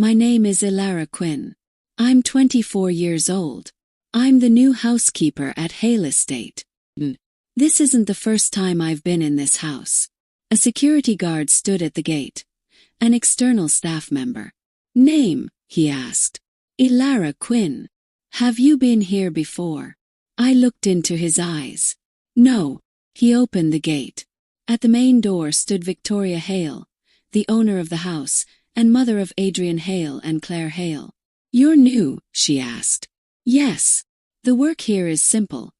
My name is Ilara Quinn. I'm 24 years old. I'm the new housekeeper at Hale Estate. This isn't the first time I've been in this house. A security guard stood at the gate. An external staff member. Name, he asked. Ilara Quinn. Have you been here before? I looked into his eyes. No. He opened the gate. At the main door stood Victoria Hale, the owner of the house, and mother of Adrian Hale and Claire Hale. You're new, she asked. Yes. The work here is simple.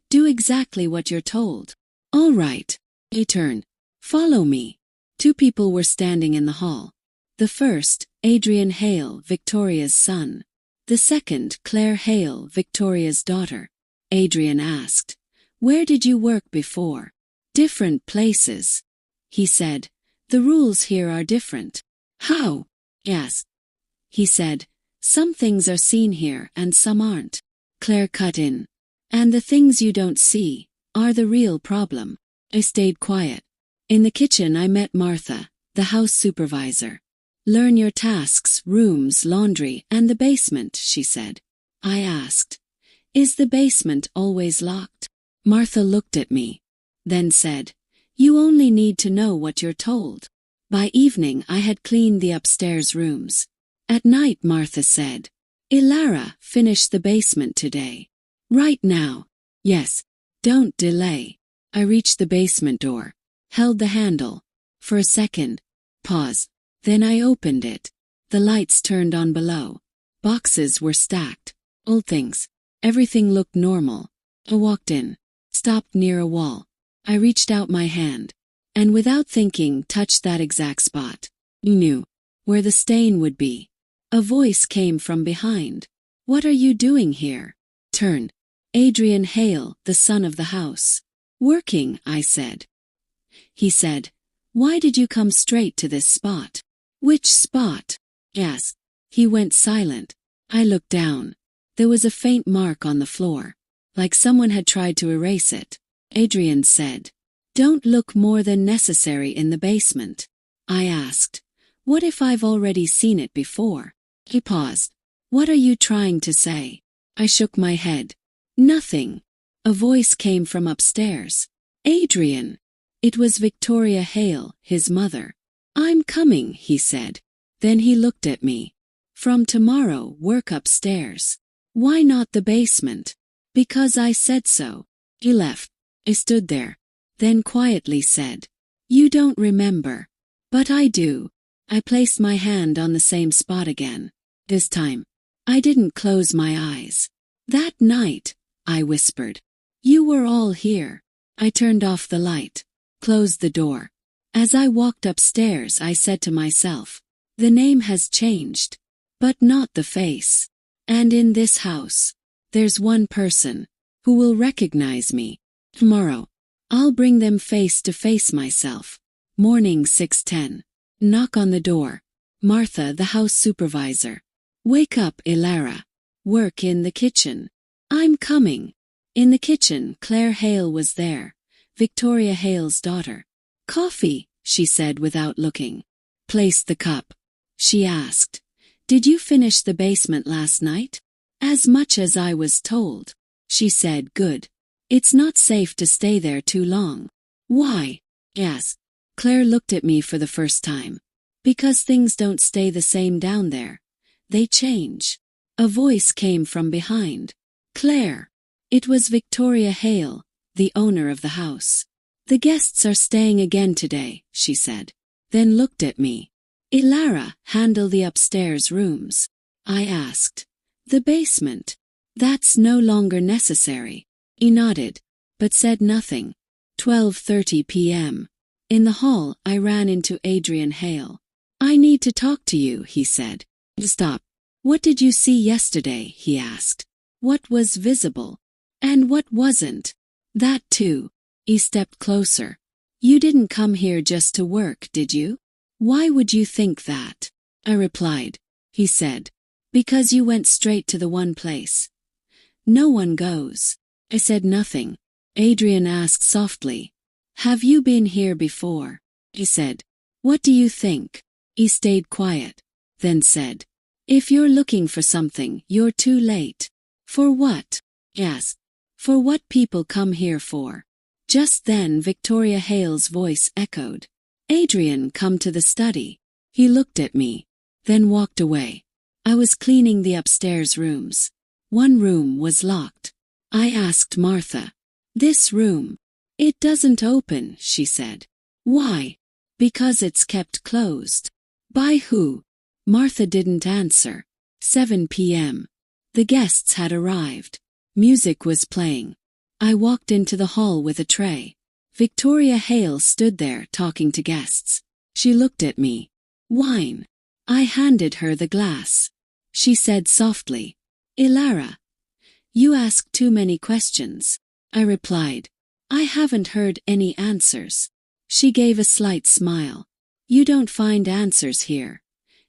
Do exactly what you're told. All right. He turned. Follow me. Two people were standing in the hall. The first, Adrian Hale, Victoria's son. The second, Claire Hale, Victoria's daughter. Adrian asked, "Where did you work before?" "Different places," he said. "The rules here are different." "How?" "Yes," he said. "Some things are seen here and some aren't." Claire cut in. "And the things you don't see are the real problem." I stayed quiet. In the kitchen I met Martha, the house supervisor. "Learn your tasks, rooms, laundry, and the basement," she said. I asked, "Is the basement always locked?" Martha looked at me, then said, "You only need to know what you're told." By evening I had cleaned the upstairs rooms. At night Martha said, "Ilara, finish the basement today." "Right now." "Yes. Don't delay." I reached the basement door, held the handle. For a second. Pause. Then I opened it. The lights turned on below. Boxes were stacked. Old things. Everything looked normal. I walked in. Stopped near a wall. I reached out my hand. And without thinking touched that exact spot. I knew. Where the stain would be. A voice came from behind. "What are you doing here?" Turned. Adrian Hale, the son of the house. "Working," I said. He said, "Why did you come straight to this spot?" "Which spot?" asked. He went silent. I looked down. There was a faint mark on the floor, like someone had tried to erase it. Adrian said, "Don't look more than necessary in the basement." I asked, "What if I've already seen it before?" He paused. "What are you trying to say?" I shook my head. "Nothing." A voice came from upstairs. "Adrian." It was Victoria Hale, his mother. "I'm coming," he said. Then he looked at me. "From tomorrow, work upstairs." "Why not the basement?" "Because I said so." He left. I stood there. Then quietly said, "You don't remember." "But I do." I placed my hand on the same spot again. This time, I didn't close my eyes. "That night," I whispered. "You were all here." I turned off the light. Closed the door. As I walked upstairs I said to myself, the name has changed, but not the face. And in this house, there's one person who will recognize me. Tomorrow, I'll bring them face to face myself. Morning 6:10. Knock on the door. Martha, the house supervisor. "Wake up, Ilara. Work in the kitchen." "I'm coming." In the kitchen, Claire Hale was there, Victoria Hale's daughter. "Coffee," she said without looking. "Place the cup." She asked, "Did you finish the basement last night?" "As much as I was told." She said, "Good. It's not safe to stay there too long." "Why?" "Yes." Claire looked at me for the first time. "Because things don't stay the same down there. They change." A voice came from behind. "Claire." It was Victoria Hale, the owner of the house. "The guests are staying again today," she said. Then looked at me. "Ilara, handle the upstairs rooms." I asked. "The basement?" "That's no longer necessary." He nodded, but said nothing. 12:30 p.m. In the hall, I ran into Adrian Hale. "I need to talk to you," he said. "Stop. What did you see yesterday?" he asked. "What was visible? And what wasn't?" "That too." He stepped closer. "You didn't come here just to work, did you?" "Why would you think that?" I replied. He said, "Because you went straight to the one place. No one goes." I said nothing. Adrian asked softly, "Have you been here before?" He said, "What do you think?" He stayed quiet. then said, "If you're looking for something, you're too late." "For what?" I asked. "For what people come here for." Just then Victoria Hale's voice echoed. "Adrian, come to the study." He looked at me, then walked away. I was cleaning the upstairs rooms. One room was locked. I asked Martha, "This room?" "It doesn't open," she said. "Why?" "Because it's kept closed." "By who?" Martha didn't answer. 7 p.m. The guests had arrived. Music was playing. I walked into the hall with a tray. Victoria Hale stood there talking to guests. She looked at me. "Wine." I handed her the glass. She said softly, "Ilara, you ask too many questions." I replied, "I haven't heard any answers." She gave a slight smile. "You don't find answers here.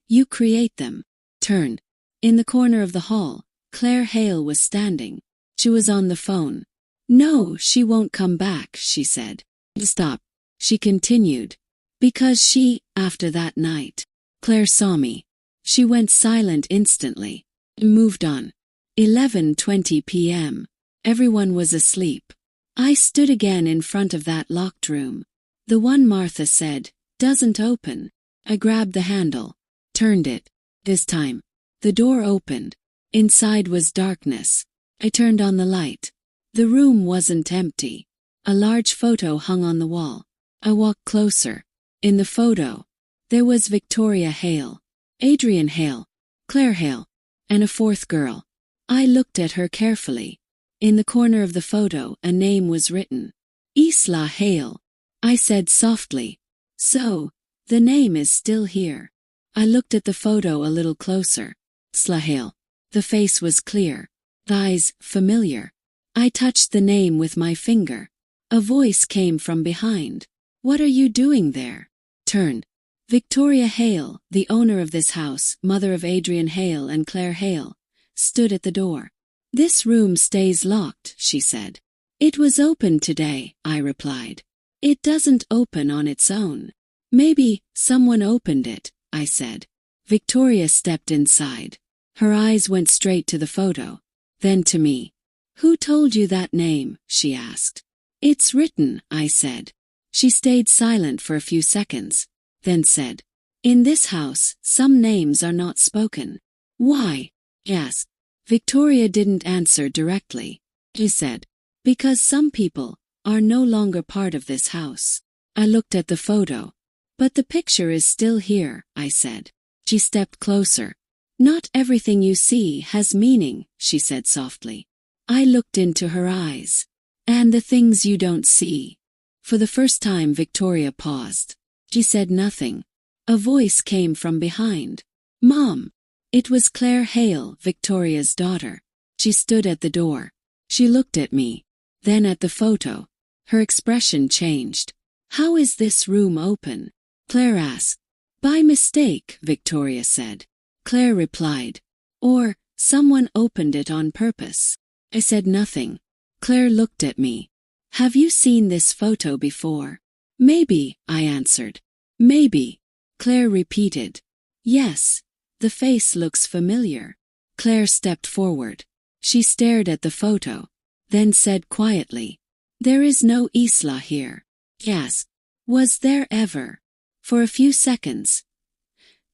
You create them." Turned. In the corner of the hall, Claire Hale was standing. She was on the phone. "No, she won't come back," she said. "Stop," she continued. "Because after that night." Claire saw me. She went silent instantly. Moved on. 11:20 p.m. Everyone was asleep. I stood again in front of that locked room. The one Martha said, "Doesn't open." I grabbed the handle. Turned it. This time, the door opened. Inside was darkness. I turned on the light. The room wasn't empty. A large photo hung on the wall. I walked closer. In the photo, there was Victoria Hale, Adrian Hale, Claire Hale, and a fourth girl. I looked at her carefully. In the corner of the photo, a name was written. Isla Hale. I said softly, "So, the name is still here." I looked at the photo a little closer. Isla Hale. The face was clear. The eyes familiar. I touched the name with my finger. A voice came from behind. "What are you doing there?" Turned. Victoria Hale, the owner of this house, mother of Adrian Hale and Claire Hale, stood at the door. "This room stays locked," she said. "It was open today," I replied. "It doesn't open on its own." "Maybe someone opened it," I said. Victoria stepped inside. Her eyes went straight to the photo, then to me. "Who told you that name?" she asked. "It's written," I said. She stayed silent for a few seconds, then said, "In this house, some names are not spoken." "Why?" I asked. Victoria didn't answer directly. She said, "Because some people are no longer part of this house." I looked at the photo. "But the picture is still here," I said. She stepped closer. "Not everything you see has meaning," she said softly. I looked into her eyes. "And the things you don't see." For the first time Victoria paused. She said nothing. A voice came from behind. "Mom." It was Claire Hale, Victoria's daughter. She stood at the door. She looked at me, then at the photo. Her expression changed. "How is this room open?" Claire asked. "By mistake," Victoria said. Claire replied. "Or, someone opened it on purpose." I said nothing. Claire looked at me. "Have you seen this photo before?" "Maybe," I answered. "Maybe." Claire repeated. "Yes. The face looks familiar." Claire stepped forward. She stared at the photo, then said quietly, "There is no Isla here." I asked, "Was there ever?" For a few seconds,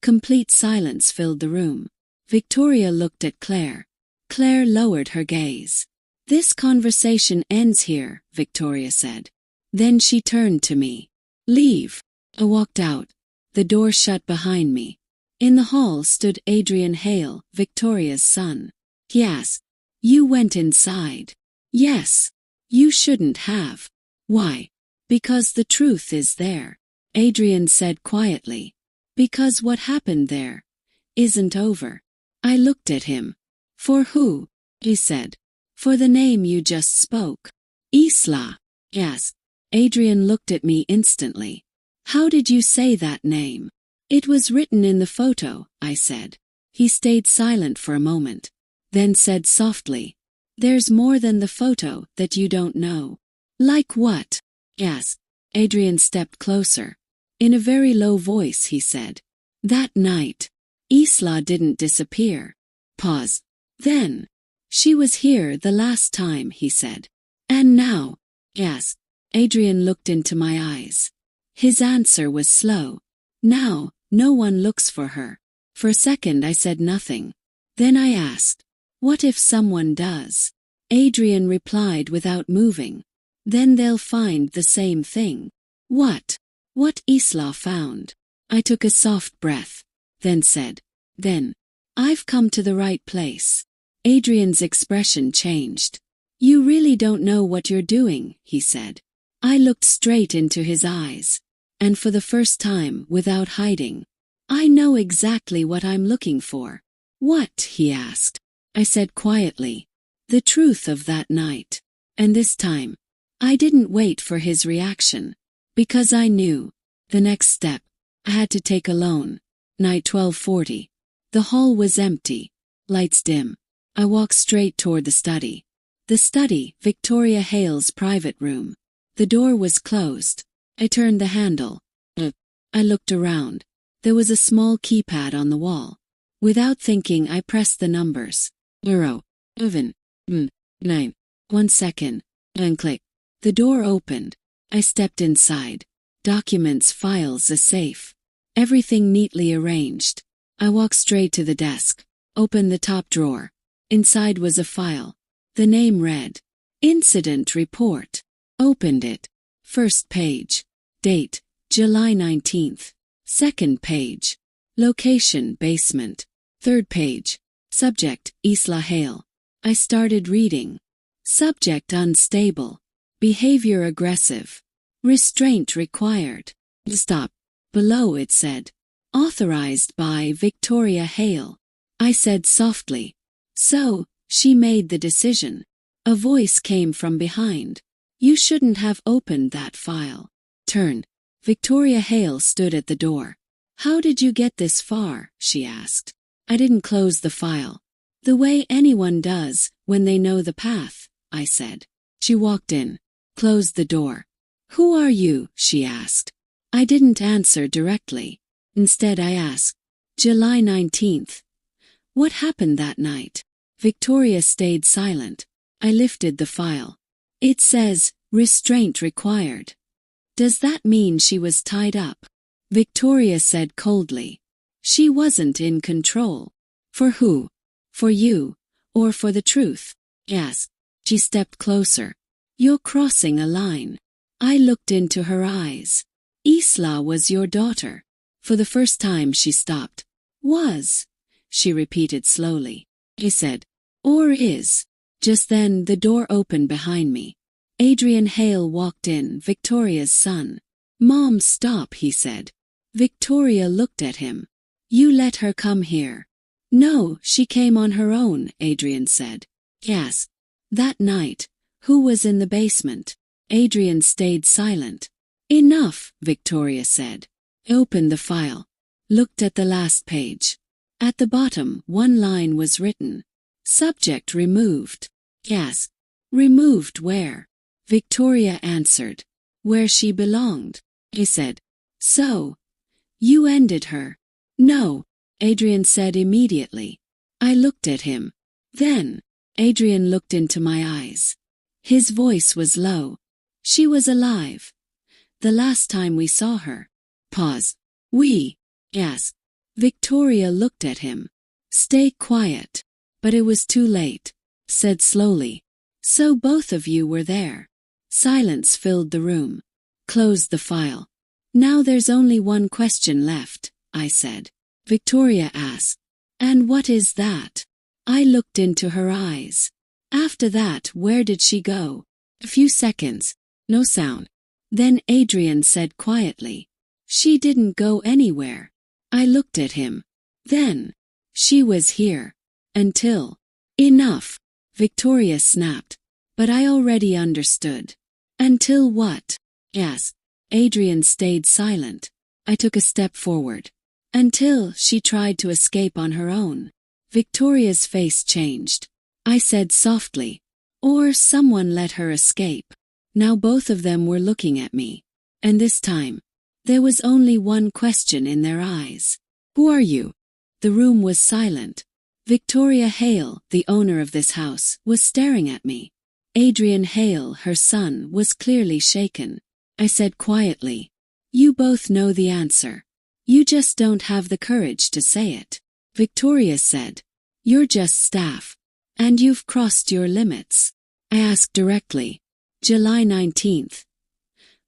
complete silence filled the room. Victoria looked at Claire. Claire lowered her gaze. "This conversation ends here," Victoria said. Then she turned to me. "Leave." I walked out. The door shut behind me. In the hall stood Adrian Hale, Victoria's son. He asked, "You went inside?" "Yes." "You shouldn't have." "Why?" "Because the truth is there," Adrian said quietly. "Because what happened there isn't over." I looked at him. "For who?" he said. "For the name you just spoke." "Isla." I asked. Adrian looked at me instantly. "How did you say that name?" "It was written in the photo," I said. He stayed silent for a moment, then said softly, "There's more than the photo that you don't know." "Like what?" I asked. Adrian stepped closer. In a very low voice he said, "That night, Isla didn't disappear. Pause. Then. She was here the last time, he said. And now? Yes. Adrian looked into my eyes. His answer was slow. Now, no one looks for her. For a second I said nothing. Then I asked, what if someone does? Adrian replied without moving. Then they'll find the same thing. What? What Isla found. I took a soft breath, then said, then, I've come to the right place. Adrian's expression changed. You really don't know what you're doing, he said. I looked straight into his eyes. And for the first time, without hiding, I know exactly what I'm looking for. What? He asked. I said quietly, the truth of that night. And this time, I didn't wait for his reaction, because I knew, the next step, I had to take alone. Night 12:40. The hall was empty, lights dim. I walked straight toward the study. The study, Victoria Hale's private room. The door was closed. I turned the handle. I looked around. There was a small keypad on the wall. Without thinking, I pressed the numbers. 0, 7, 9. 1 second. And click. The door opened. I stepped inside. Documents, files, a safe. Everything neatly arranged. I walked straight to the desk. Opened the top drawer. Inside was a file. The name read, Incident Report. Opened it. First page. Date, July 19th. Second page. Location, basement. Third page. Subject, Isla Hale. I started reading. Subject unstable. Behavior aggressive. Restraint required. Stop. Below it said, authorized by Victoria Hale. I said softly, so, she made the decision. A voice came from behind. You shouldn't have opened that file. Turned. Victoria Hale stood at the door. How did you get this far? She asked. I didn't close the file. The way anyone does when they know the path, I said. She walked in. Closed the door. Who are you? She asked. I didn't answer directly. Instead I asked, July 19th. What happened that night? Victoria stayed silent. I lifted the file. It says, restraint required. Does that mean she was tied up? Victoria said coldly. She wasn't in control. For who? For you, or for the truth? Yes. She stepped closer. You're crossing a line. I looked into her eyes. Isla was your daughter. For the first time she stopped. Was, she repeated slowly. I said, or is. Just then the door opened behind me. Adrian Hale walked in, Victoria's son. Mom, stop, he said. Victoria looked at him. You let her come here. No, she came on her own, Adrian said. Yes. That night, who was in the basement? Adrian stayed silent. Enough, Victoria said. Opened the file. Looked at the last page. At the bottom, one line was written. Subject removed. Yes. Removed where? Victoria answered. Where she belonged. I said. So. You ended her. No, Adrian said immediately. I looked at him. Then, Adrian looked into my eyes. His voice was low. She was alive. The last time we saw her. Pause. We. Yes. Victoria looked at him. Stay quiet. But it was too late. Said slowly. So both of you were there. Silence filled the room. Closed the file. Now there's only one question left, I said. Victoria asked. And what is that? I looked into her eyes. After that, where did she go? A few seconds. No sound. Then Adrian said quietly. She didn't go anywhere. I looked at him. Then. She was here. Until. Enough. Victoria snapped. But I already understood. Until what? Yes. Adrian stayed silent. I took a step forward. Until she tried to escape on her own. Victoria's face changed. I said softly. Or someone let her escape. Now both of them were looking at me. And this time, there was only one question in their eyes. Who are you? The room was silent. Victoria Hale, the owner of this house, was staring at me. Adrian Hale, her son, was clearly shaken. I said quietly, "You both know the answer. You just don't have the courage to say it." Victoria said, "You're just staff. And you've crossed your limits." I asked directly, "July 19th.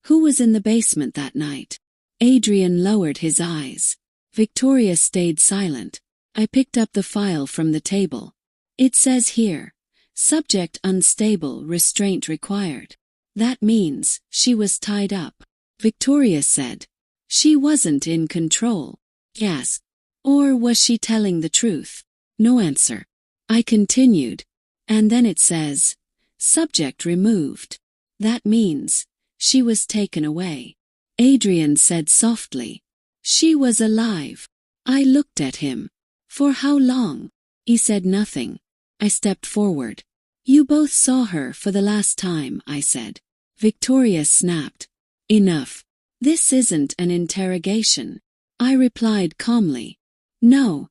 Who was in the basement that night?" Adrian lowered his eyes. Victoria stayed silent. I picked up the file from the table. "It says here, subject unstable, restraint required. That means she was tied up." Victoria said, "She wasn't in control." Yes. Or was she telling the truth? No answer. I continued. "And then it says, subject removed. That means she was taken away." Adrian said softly, "She was alive." I looked at him. "For how long?" He said nothing. I stepped forward. "You both saw her for the last time," I said. Victoria snapped. "Enough. This isn't an interrogation." I replied calmly, "No.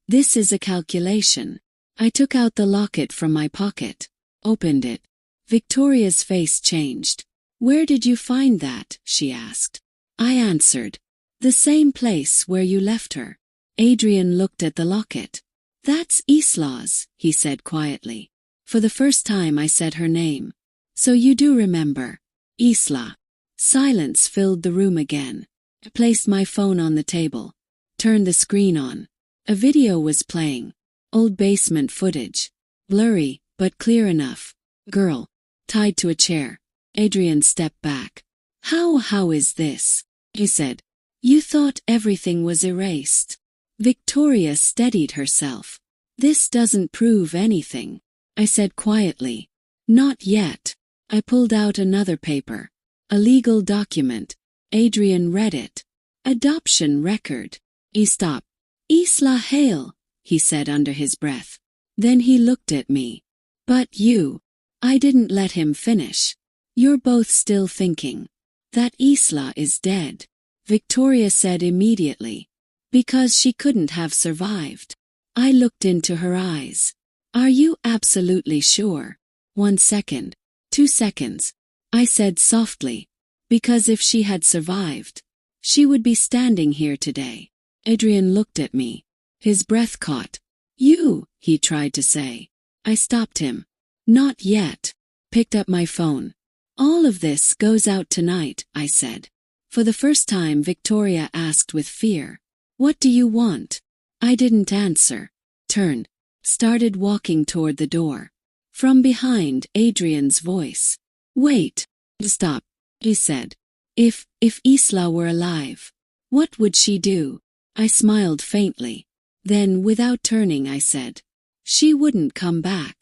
This is a calculation." I took out the locket from my pocket, opened it. Victoria's face changed. "Where did you find that?" she asked. I answered, "The same place where you left her." Adrian looked at the locket. "That's Isla's," he said quietly. For the first time I said her name. "So you do remember." Isla. Silence filled the room again. I placed my phone on the table, turned the screen on. A video was playing. Old basement footage. Blurry, but clear enough. Girl. Tied to a chair. Adrian stepped back. How is this?" he said. "You thought everything was erased." Victoria steadied herself. "This doesn't prove anything," I said quietly. "Not yet." I pulled out another paper. A legal document. Adrian read it. "Adoption record." He stopped. "Isla Hale," he said under his breath. Then he looked at me. "But you." I didn't let him finish. "You're both still thinking that Isla is dead," Victoria said immediately. "Because she couldn't have survived." I looked into her eyes. "Are you absolutely sure?" 1 second. 2 seconds. I said softly. "Because if she had survived, she would be standing here today." Adrian looked at me. His breath caught. "You," he tried to say. I stopped him. "Not yet." Picked up my phone. "All of this goes out tonight," I said. For the first time Victoria asked with fear, "What do you want?" I didn't answer. Turned. Started walking toward the door. From behind, Adrian's voice. "Wait. Stop," he said. If Isla were alive, what would she do?" I smiled faintly. Then, without turning, I said, "She wouldn't come back."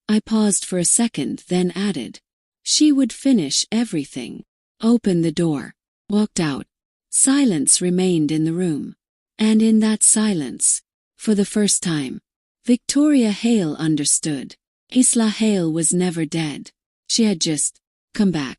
I paused for a second, then added, "She would finish everything." Opened the door. Walked out. Silence remained in the room. And in that silence, for the first time, Victoria Hale understood. Isla Hale was never dead. She had just come back.